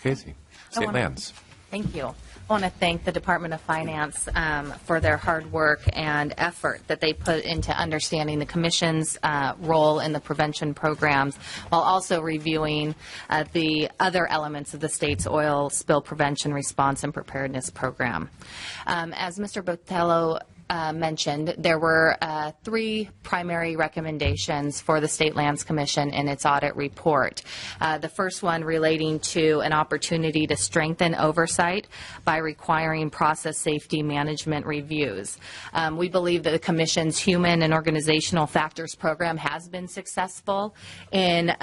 Lucchesi, State Lands. Thank you. I want to thank the Department of Finance for their hard work and effort that they put into understanding the Commission's role in the prevention programs, while also reviewing the other elements of the state's oil spill prevention response and preparedness program. As Mr. Botello mentioned, there were three primary recommendations for the State Lands Commission in its audit report. The first one relating to an opportunity to strengthen oversight by requiring process safety management reviews. We believe that the Commission's Human and Organizational Factors Program has been successful in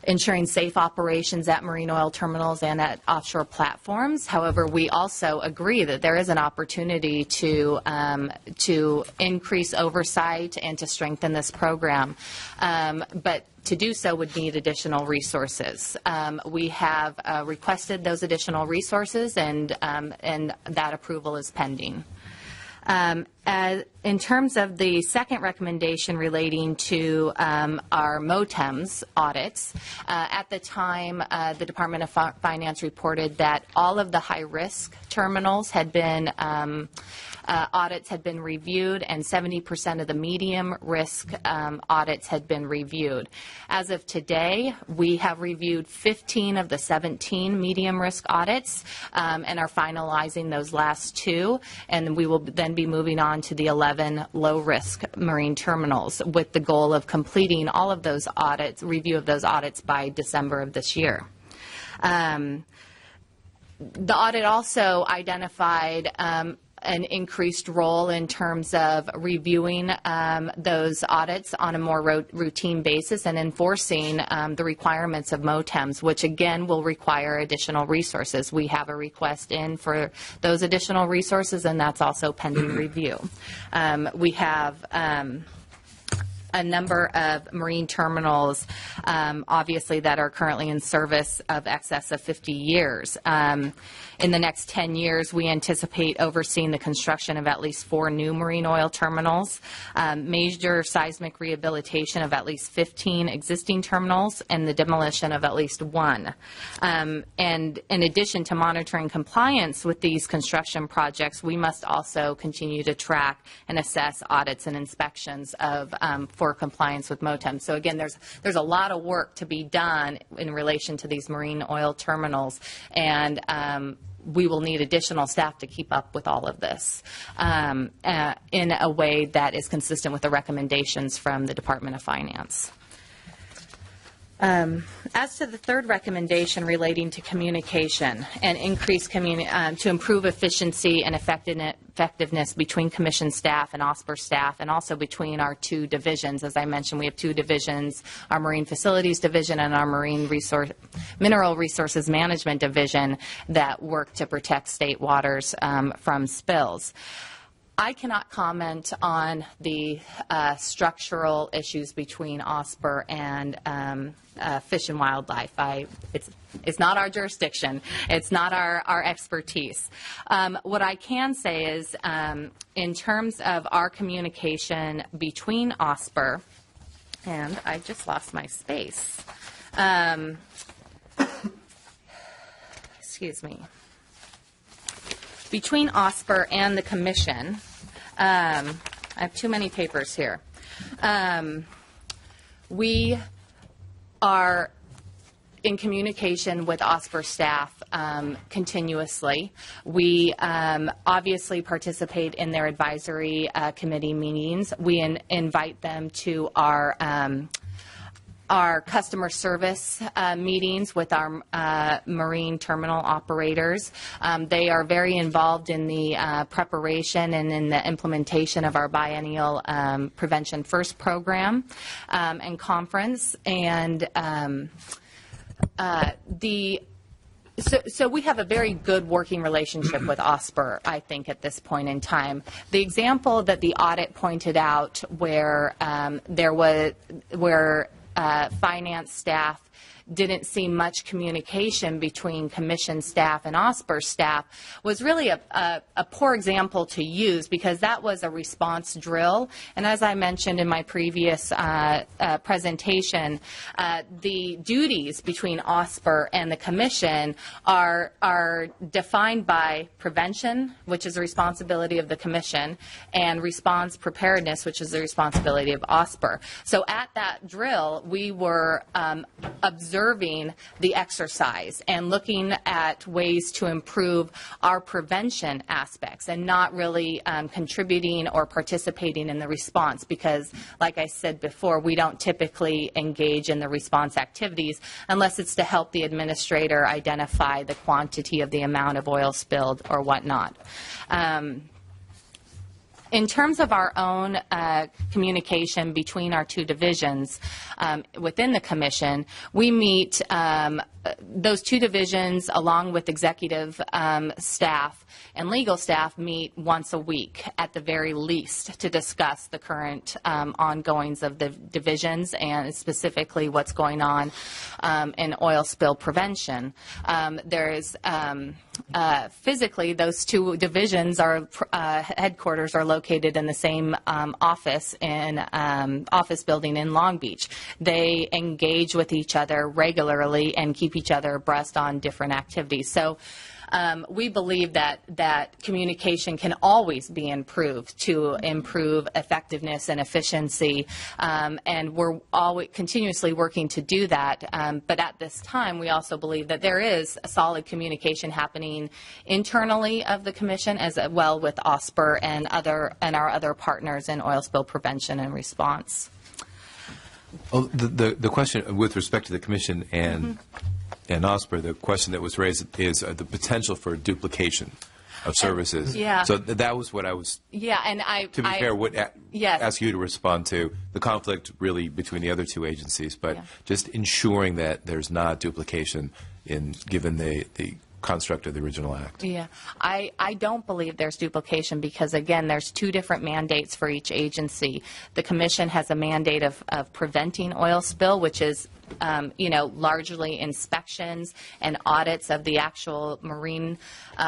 ensuring safe operations at marine oil terminals and at offshore platforms. However, we also agree that there is an opportunity to increase oversight and to strengthen this program. But to do so would need additional resources. We have requested those additional resources, and that approval is pending. In terms of the second recommendation relating to our MOTEMS audits, at the time the Department of Finance reported that all of the high-risk terminals had been audits had been reviewed, and 70% of the medium-risk audits had been reviewed. As of today, we have reviewed 15 of the 17 medium-risk audits and are finalizing those last two, and we will then be moving on to the 11 low-risk marine terminals with the goal of completing all of those audits, review of those audits by December of this year. The audit also identified an increased role in terms of reviewing those audits on a more routine basis and enforcing the requirements of MOTEMS, which again will require additional resources. We have a request in for those additional resources, and that's also pending review. We have a number of marine terminals, obviously, that are currently in service of excess of 50 years. In the next 10 years, we anticipate overseeing the construction of at least 4 new marine oil terminals, major seismic rehabilitation of at least 15 existing terminals, and the demolition of at least 1. And in addition to monitoring compliance with these construction projects, we must also continue to track and assess audits and inspections of for compliance with MOTEM. So again, there's a lot of work to be done in relation to these marine oil terminals, and we will need additional staff to keep up with all of this in a way that is consistent with the recommendations from the Department of Finance. As to the third recommendation relating to communication and increased to improve efficiency and effectiveness between Commission staff and OSPR staff, and also between our two divisions. As I mentioned, we have two divisions, our Marine Facilities Division and our Mineral Resources Management Division, that work to protect state waters from spills. I cannot comment on the structural issues between OSPR and Fish and Wildlife. It's not our jurisdiction. It's not our expertise. What I can say is, in terms of our communication between OSPR, and I just lost my space. Excuse me. Between OSPR and the Commission, I have too many papers here. We are in communication with OSPR staff continuously. We obviously participate in their advisory committee meetings. We invite them to our customer service meetings with our marine terminal operators. They are very involved in the preparation and in the implementation of our biennial Prevention First program and conference. And so we have a very good working relationship with OSPR, I think, at this point in time. The example that the audit pointed out where finance staff didn't see much communication between Commission staff and OSPR staff was really a poor example to use, because that was a response drill. And as I mentioned in my previous presentation, the duties between OSPR and the Commission are defined by prevention, which is the responsibility of the Commission, and response preparedness, which is the responsibility of OSPR. So at that drill, we were observing the exercise and looking at ways to improve our prevention aspects, and not really contributing or participating in the response, because, like I said before, we don't typically engage in the response activities unless it's to help the administrator identify the quantity of the amount of oil spilled or whatnot. In terms of our own communication between our two divisions within the Commission, we meet those two divisions, along with executive staff and legal staff, meet once a week at the very least to discuss the current ongoings of the divisions, and specifically what's going on in oil spill prevention. There's physically, those two divisions are headquarters are located in the same office building in Long Beach. They engage with each other regularly and keep each other abreast on different activities. So we believe that communication can always be improved to improve effectiveness and efficiency, and we're always continuously working to do that. But at this time, we also believe that there is a solid communication happening internally of the Commission, as well with OSPR and our other partners in oil spill prevention and response. Well, the question with respect to the Commission and OSPR, the question that was raised is the potential for duplication of services. Yeah. So that was what I was. Yeah, and to be fair, would yes. ask you to respond to the conflict really between the other two agencies, but yeah. just ensuring that there's not duplication given the construct of the original act. Yeah, I don't believe there's duplication, because, again, there's two different mandates for each agency. The Commission has a mandate of preventing oil spill, which is largely inspections and audits of the actual marine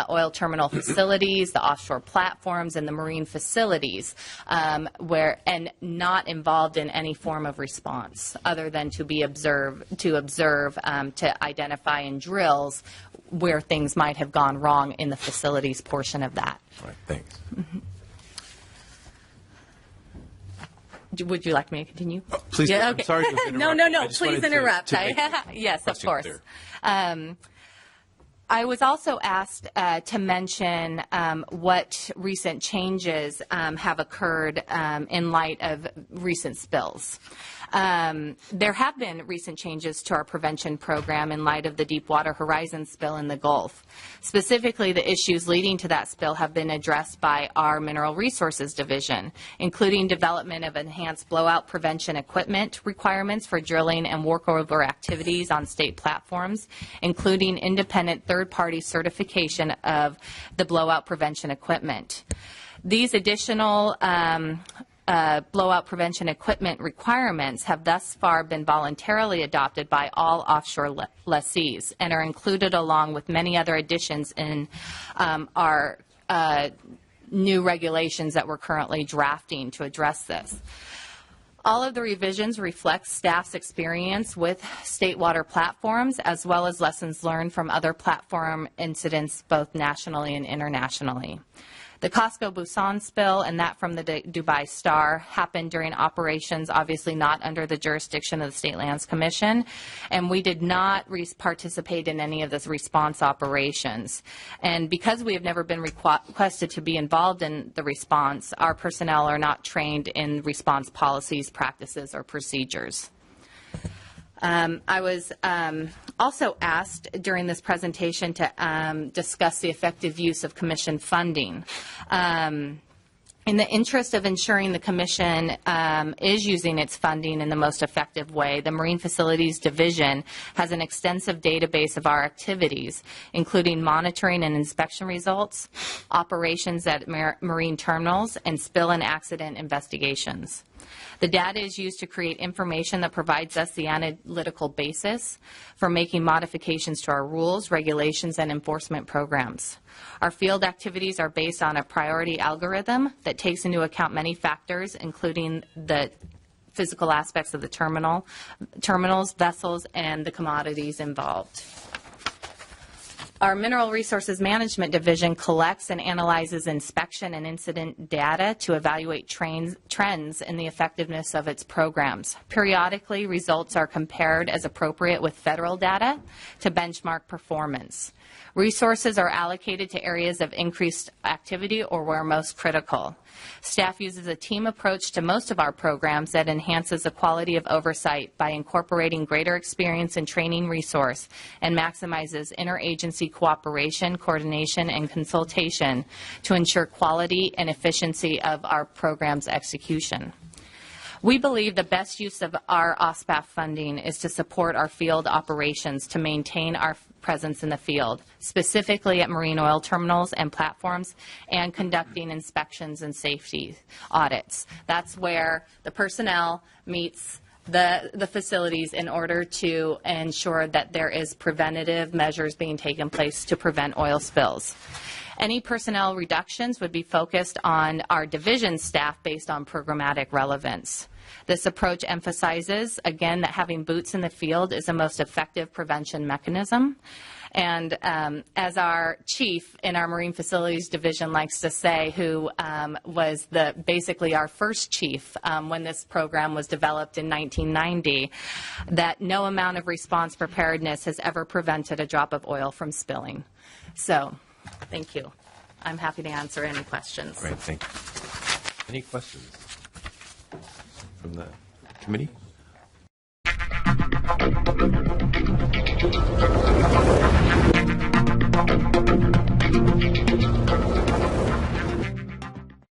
oil terminal facilities, the offshore platforms, and the marine facilities, and not involved in any form of response other than to identify in drills where things might have gone wrong in the facilities portion of that. All right, thanks. Mm-hmm. Would you like me to continue? Oh, please. Yeah, okay. I'm sorry to interrupt. No. Please interrupt. Yes, of course. I was also asked to mention what recent changes have occurred in light of recent spills. There have been recent changes to our prevention program in light of the Deepwater Horizon spill in the Gulf. Specifically, the issues leading to that spill have been addressed by our Mineral Resources Division, including development of enhanced blowout prevention equipment requirements for drilling and workover activities on state platforms, including independent third-party certification of the blowout prevention equipment. These additional blowout prevention equipment requirements have thus far been voluntarily adopted by all offshore lessees and are included along with many other additions in our new regulations that we're currently drafting to address this. All of the revisions reflect staff's experience with state water platforms, as well as lessons learned from other platform incidents both nationally and internationally. The Costco Busan spill and that from the Dubai Star happened during operations obviously not under the jurisdiction of the State Lands Commission, and we did not participate in any of those response operations. And because we have never been requested to be involved in the response, our personnel are not trained in response policies, practices, or procedures. I was also asked during this presentation to discuss the effective use of Commission funding. In the interest of ensuring the Commission is using its funding in the most effective way, the Marine Facilities Division has an extensive database of our activities, including monitoring and inspection results, operations at marine terminals, and spill and accident investigations. The data is used to create information that provides us the analytical basis for making modifications to our rules, regulations, and enforcement programs. Our field activities are based on a priority algorithm that takes into account many factors, including the physical aspects of the terminals, vessels, and the commodities involved. Our Mineral Resources Management Division collects and analyzes inspection and incident data to evaluate trends in the effectiveness of its programs. Periodically, results are compared as appropriate with federal data to benchmark performance. Resources are allocated to areas of increased activity or where most critical. Staff uses a team approach to most of our programs that enhances the quality of oversight by incorporating greater experience and training resource and maximizes interagency cooperation, coordination, and consultation to ensure quality and efficiency of our program's execution. We believe the best use of our OSPAF funding is to support our field operations to maintain our presence in the field, specifically at marine oil terminals and platforms, and conducting inspections and safety audits. That's where the personnel meets the facilities in order to ensure that there is preventative measures being taken place to prevent oil spills. Any personnel reductions would be focused on our division staff based on programmatic relevance. This approach emphasizes, again, that having boots in the field is the most effective prevention mechanism. And as our chief in our Marine Facilities Division likes to say, who was basically our first chief when this program was developed in 1990, that no amount of response preparedness has ever prevented a drop of oil from spilling. So, thank you. I'm happy to answer any questions. Great, thank you. Any questions from the committee?